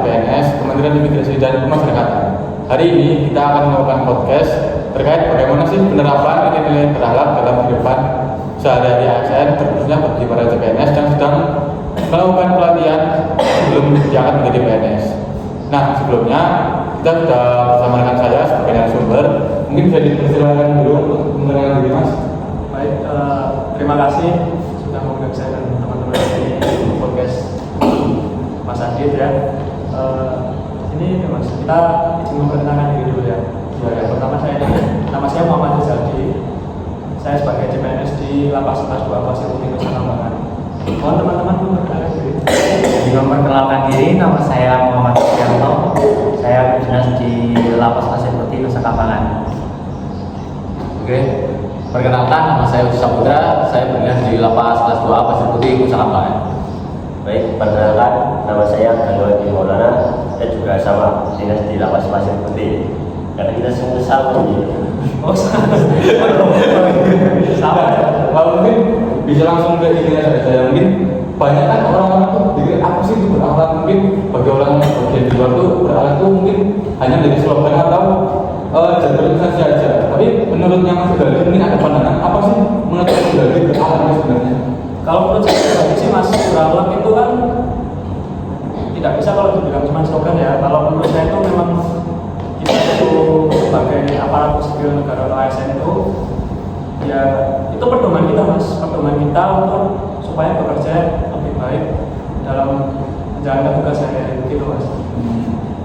PNS, Kementerian Imigrasi dan Pemasyarakatan. Hari ini kita akan melakukan podcast terkait bagaimana sih penerapan nilai-nilai berhalal dalam kehidupan sehari-hari ASN, terkhususnya bagi para CPNS yang sedang melakukan pelatihan sebelum diangkat menjadi PNS. Nah, sebelumnya kita sudah bersama dengan saya sebagai narasumber. Mungkin bisa dipersilakan dulu untuk mengenalkan diri, Mas. Baik, terima kasih sudah mengundang saya dan teman-teman di podcast Mas Adit ya. Ini Mas, kita izin memperkenalkan diri dulu ya. Yang pertama nama saya Muhammad Rizaldi. Saya sebagai CPNS di Lapas Kelas 2 Pasir Putih Nusa Kambangan. Mohon teman-teman memperkenalkan diri. Memperkenalkan diri, nama saya Muhammad Sugianto. Saya berdinas di Lapas Pasir Putih Nusa Kambangan. Oke, perkenalkan nama saya Uci Saputra. Saya berdinas di Lapas Kelas 2 Pasir Putih Nusa Kambangan. Baik, perkenalkan nama saya Gandol Di Maulana. Saya juga sama dinas di Lapas Pasir Putih. Karena kita semua sama nih. Oh, sama. Mungkin bisa langsung ke ini saja. Mungkin banyak kan orang-orang tuh pikir apa sih itu berakhlak, mungkin bagi orang yang bagian di luar tuh berakhlak tuh mungkin hanya dari slogan atau generalisasi saja. Tapi menurutnya Mas Rizaldi mungkin ada pandangan apa sih menurut Mas Rizaldi berakhlak itu sebenarnya? Kalau menurut saya sih Mas, berakhlak itu kan tidak bisa kalau dibilang cuma slogan ya. Kalau menurut saya itu memang kita itu sebagai aparatur sipil negara atau ASN itu ya itu pedoman kita Mas, pedoman kita untuk supaya bekerja lebih baik dalam menjalankan tugas sehari-hari gitu Mas.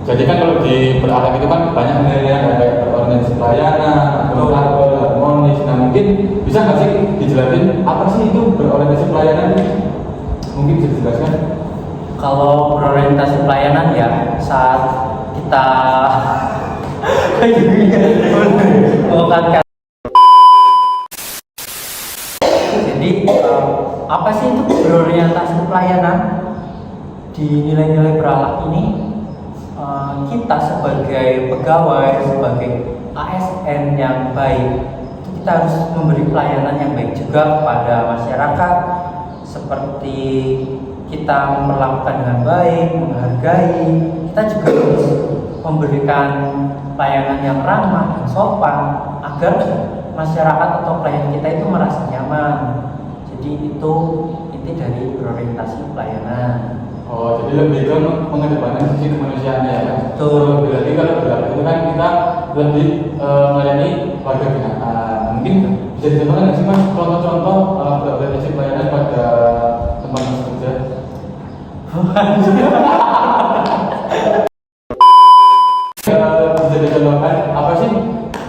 Jadi kan kalau di berakhlak itu kan banyak nilai kayak berorganisasi pelayanan, berlabel, harmonis. Nah mungkin bisa nggak sih dijelasin apa sih itu berorientasi pelayanan? Mungkin bisa dijelaskan? Kalau berorientasi pelayanan ya saat kita melakukan jadi apa sih itu berorientasi pelayanan di nilai-nilai berakhlak ini? Kita sebagai pegawai, sebagai ASN yang baik, kita harus memberi pelayanan yang baik juga kepada masyarakat, seperti kita memperlakukan dengan baik, menghargai. Kita juga harus memberikan pelayanan yang ramah dan sopan agar masyarakat atau klien kita itu merasa nyaman. Jadi itu inti dari berorientasi pelayanan. Oh, jadi lebih ke mengedepankan sisi kemanusiaannya ya. Betul. Berarti kalau berakhlak itu kan kita lebih melayani warga binaan. Mungkin bisa dicontohkan nggak sih Mas contoh-contoh berorientasi pelayanan pada tempat Mas kerja? Bisa dicontohkan apa sih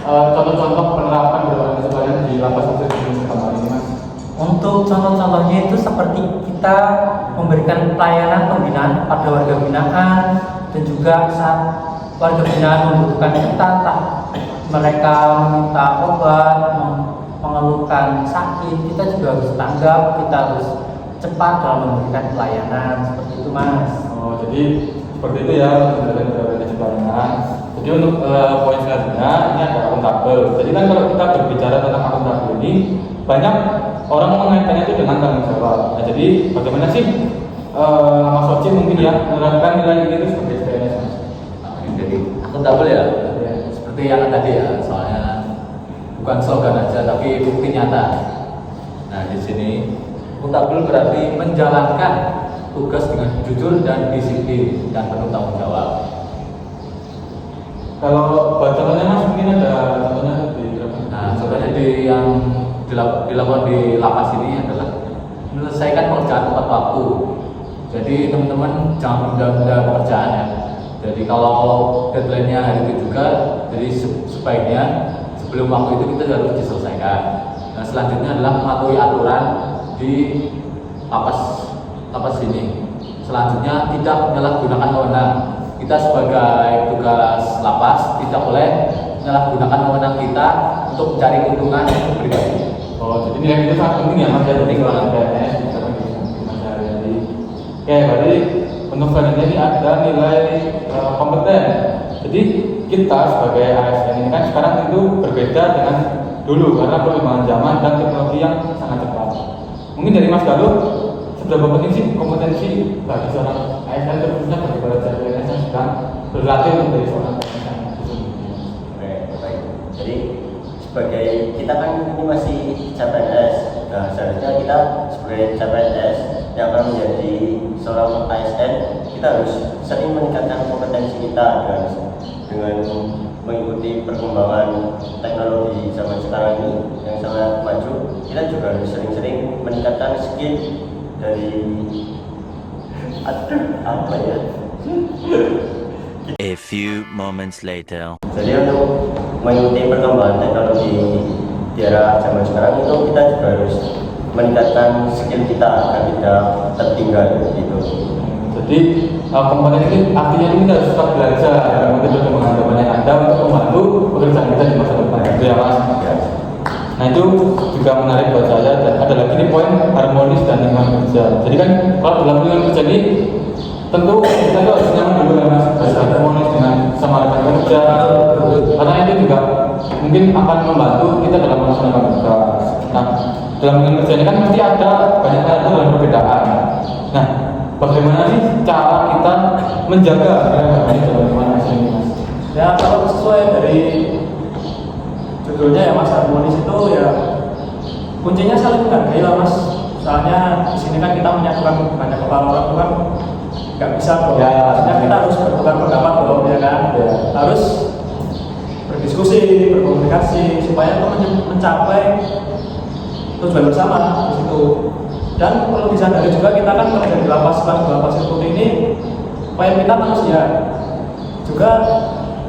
contoh-contoh penerapan berorientasi pelayanan di Lapas Pasir Putih Nusa Kambangan ini Mas? Untuk contoh-contohnya itu seperti kita memberikan pelayanan pembinaan pada warga binaan, dan juga saat warga binaan membutuhkan kita, entah mereka meminta obat, mengeluhkan sakit, kita juga harus tanggap, kita harus cepat dalam memberikan pelayanan seperti itu Mas. Oh, jadi seperti itu ya berorientasi pelayanan. Jadi untuk poin selanjutnya ini ada akuntabel. Jadi kan kalau kita berbicara tentang akuntabel ini banyak orang mengaitkannya itu dengan tanggung jawab. Nah, jadi bagaimana sih Mas Oci mungkin ya menerapkan nilai ini itu sebagai PNS Mas? Jadi akuntabel ya, seperti yang tadi ya, soalnya bukan slogan aja tapi bukti nyata. Nah di sini akuntabel berarti menjalankan tugas dengan jujur dan disiplin dan penuh tanggung jawab. Kalau buat contohnya Mas mungkin ada contohnya di Nah contohnya yang dilakukan di lapas ini adalah menyelesaikan pekerjaan tepat waktu. Jadi teman-teman jangan menunda-nunda pekerjaan ya. Jadi kalau deadline-nya hari itu juga, jadi sebaiknya sebelum waktu itu kita harus diselesaikan. Nah selanjutnya adalah mematuhi aturan di lapas ini. Selanjutnya tidak menyalahgunakan wewenang. Kita sebagai tugas lapas tidak boleh menyalahgunakan wewenang kita untuk mencari keuntungan pribadi. Oh, jadi nilai itu sangat penting ya Mas ya, penting banget PNS bisa di masyarakat. Oke, berarti untuk selanjutnya ini ada nilai kompeten. Jadi kita sebagai ASN ini kan sekarang itu berbeda dengan dulu karena perkembangan zaman dan teknologi yang sangat cepat. Mungkin dari Mas Galuh, seberapa penting sih kompetensi bagi seorang ASN terkhususnya bagi para CPNS berlatih untuk menjadi seorang PNS. Baik. Jadi sebagai kita kan ini masih CPNS, nah seharusnya kita sebagai CPNS yang akan menjadi seorang ASN, kita harus sering meningkatkan kompetensi kita dengan mengikuti perkembangan teknologi zaman sekarang ini yang sangat maju. Kita juga harus sering-sering meningkatkan skill dari apa ya? A few moments later. Jadi untuk mengikuti perkembangan teknologi di era zaman sekarang itu kita juga harus meningkatkan skill kita agar tidak tertinggal gitu. Jadi komponen ini artinya kita harus tetap belajar dan mengikuti perkembangan zaman yang ada untuk membantu pekerjaan kita di masa depan. Gitu ya Mas. Ya. Nah itu juga menarik buat saya dan ada lagi nih poin harmonis dan lingkungan kerja. Jadi kan kalau dalam lingkungan kerja ini tentu kita itu harus nyaman dulu ya Mas, harus harmonis dengan sama rekan kerja. Karena itu juga mungkin akan membantu kita dalam melaksanakan tugas. Nah dalam lingkungan kerja ini kan pasti ada banyak hal dan perbedaan. Nah bagaimana sih cara kita menjaga harmoni dalam lingkungan kerja ini Mas? Ya kalau sesuai dari judulnya ya Mas, harmonis itu ya kuncinya saling menghargai lah Mas. Soalnya di sini kan kita menyatukan banyak kepala orang itu kan nggak bisa dong. Ya. Maksudnya kita harus bertukar pendapat dong, ya kan? Ya. Harus berdiskusi, berkomunikasi supaya itu mencapai tujuan bersama di situ. Dan perlu disadari juga kita kan kerja di lapas seperti ini, supaya kita manusia juga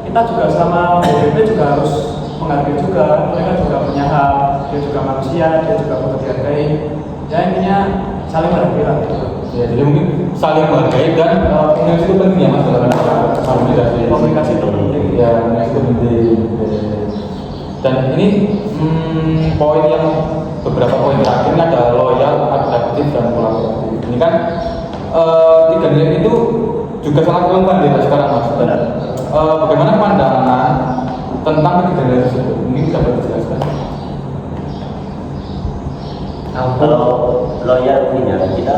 kita juga sama BDP juga harus menghargai juga, mereka juga punya hak, dia juga manusia, dia juga perlu dihargai. Ya intinya saling menghargai lah gitu. Ya, jadi mungkin saling menghargai dan komunikasi itu penting ya Mas dalam komunikasi. Komunikasi itu penting. Ya, komunikasi itu penting. Dan ini poin yang beberapa poin terakhir ini ada loyal, adaptif dan kolaboratif. Ini kan tiga nilai itu juga sangat relevan ya sekarang Mas. Dan, bagaimana pandangan tentang ketiga nilai tersebut? Mungkin bisa dijelaskan. Kalau loyal punya kita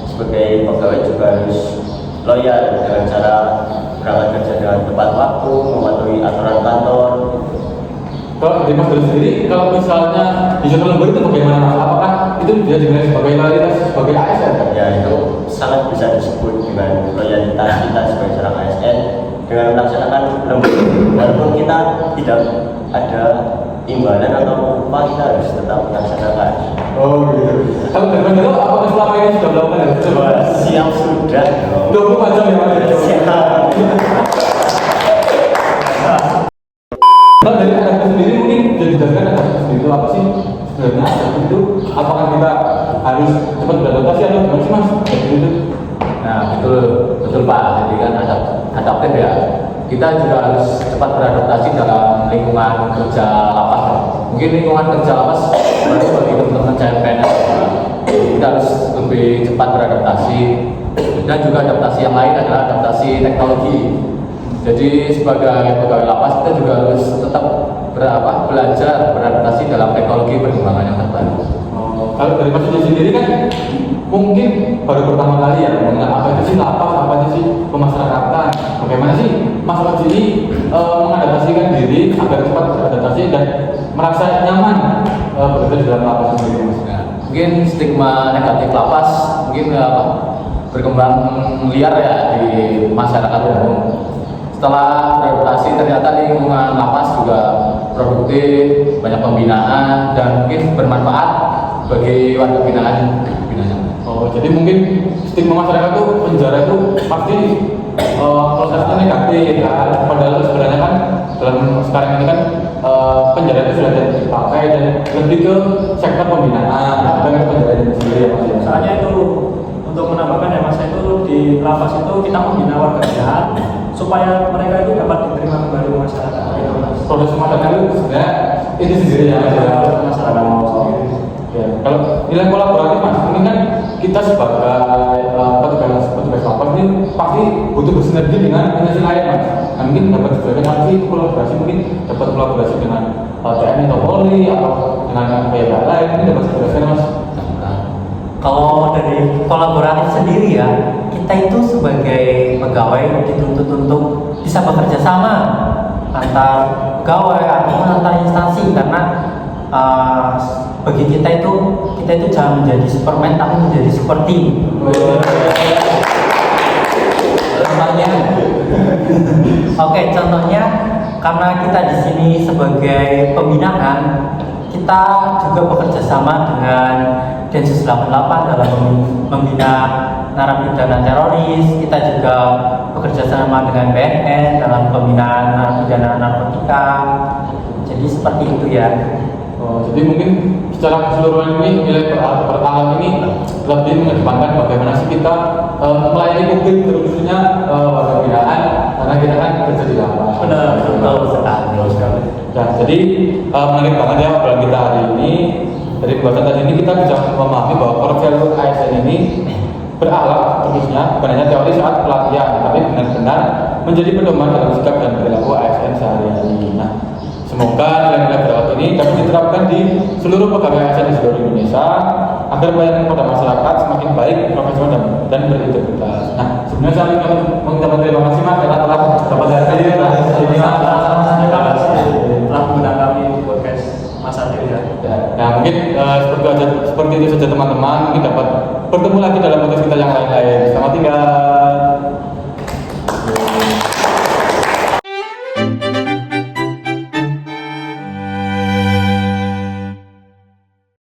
sebagai pegawai juga harus loyal dengan cara berangkat kerja dengan tepat waktu, mematuhi aturan kantor. Kalau dari Mas Doli sendiri, kalau misalnya di suatu lembur itu bagaimana Mas? Apakah itu bisa dinilai sebagai loyalitas sebagai ASN? Ya itu sangat bisa disebut dengan loyalitas kita sebagai seorang ASN dengan melaksanakan lembur walaupun kita tidak ada imbalan atau upah, kita harus tetap melaksanakan. Oh gitu. Kalau dari Mas Doli, apakah selama ini sudah melakukan hal itu? Siap sudah dong. 24 jam ya Mas? Siap. Kalau dari adaptif sendiri mungkin bisa dijelaskan adaptif itu apa sih sebenarnya adaptif itu? Apakah kita harus cepat beradaptasi atau gimana sih Mas? Adaptif itu? Nah betul Pak. Jadi kan adaptif ya. Kita juga harus cepat beradaptasi dalam lingkungan kerja lapas. Mungkin lingkungan kerja lapas baru bagi teman-teman CPNS. Kita harus lebih cepat beradaptasi. Dan juga adaptasi yang lain adalah adaptasi teknologi. Jadi sebagai pegawai lapas kita juga harus tetap belajar beradaptasi dalam teknologi perkembangan yang terbaru. Kalau dari Mas Doli sendiri kan mungkin baru pertama kali ya mengenal apa itu sih lapas, apa itu sih pemasyarakatan, bagaimana sih Mas Doli mengadaptasikan diri agar cepat beradaptasi dan merasa nyaman bekerja di dalam lapas sendiri Mas. Nah, mungkin stigma negatif lapas mungkin berkembang liar ya di masyarakat umum. Setelah beradaptasi ternyata lingkungan lapas juga produktif, banyak pembinaan dan mungkin bermanfaat bagi warga binaan. Oh, jadi mungkin stigma masyarakat itu penjara itu pasti prosesnya negatif ya. Padahal sebenarnya kan dalam sekarang ini kan penjara itu sudah dipakai dan lebih ke sektor pembinaan, bukan ke penjara itu sendiri ya Mas. Soalnya itu untuk menambahkan ya Mas, itu di lapas itu kita membina warga binaan supaya mereka itu dapat diterima kembali di masyarakat. Gitu, Mas. Proses pemasaran itu sebenarnya itu sendiri ya Mas. Ya. Masyarakat sendiri. Ya, kalau nilai kolaboratif Mas, ini kan kita sebagai petugas lapas ini pasti butuh bersinergi dengan instansi lain Mas. Nah, mungkin dapat dijelaskan nanti kolaborasi, mungkin dapat kolaborasi dengan TNI atau Polri atau dengan pihak lain, ini dapat dijelaskan Mas. Kalau dari kolaboratif sendiri ya, kita itu sebagai pegawai dituntut untuk bisa bekerja sama antar pegawai ataupun antar instansi, karena bagi kita itu jangan menjadi Superman tapi menjadi super team. Oke, contohnya karena kita di sini sebagai pembinaan, kita juga bekerja sama dengan Densus 88 dalam membina narapidana teroris. Kita juga bekerja sama dengan BNN dalam pembinaan narapidana narkotika. Jadi seperti itu ya. Jadi mungkin secara keseluruhan ini nilai pertalat ini lebih mengedepankan bagaimana sih kita melayani publik, terkhususnya warga binaan, karena kita kan kerja di lapangan. Betul sekali. Nah, jadi menarik banget ya obrolan kita hari ini. Dari pembahasan tadi ini kita bisa memahami bahwa core value ASN ini berakhlak, terusnya bukan hanya teori saat pelatihan, tapi benar-benar menjadi pedoman dalam sikap dan perilaku ASN sehari-hari. Nah, semoga nilai-nilai berakhlak ini dapat diterapkan di seluruh pegawai ASN di seluruh Indonesia agar pelayanan pada masyarakat semakin baik, profesional dan berintegritas. Nah, sebenarnya saya ingin mengucapkan terima kasih Mas karena telah dapat hadir di Terima kasih telah mengundang kami di podcast Mas Adil ya. Nah, mungkin seperti itu saja teman-teman. Mungkin dapat bertemu lagi dalam podcast kita yang lain-lain. Selamat tinggal.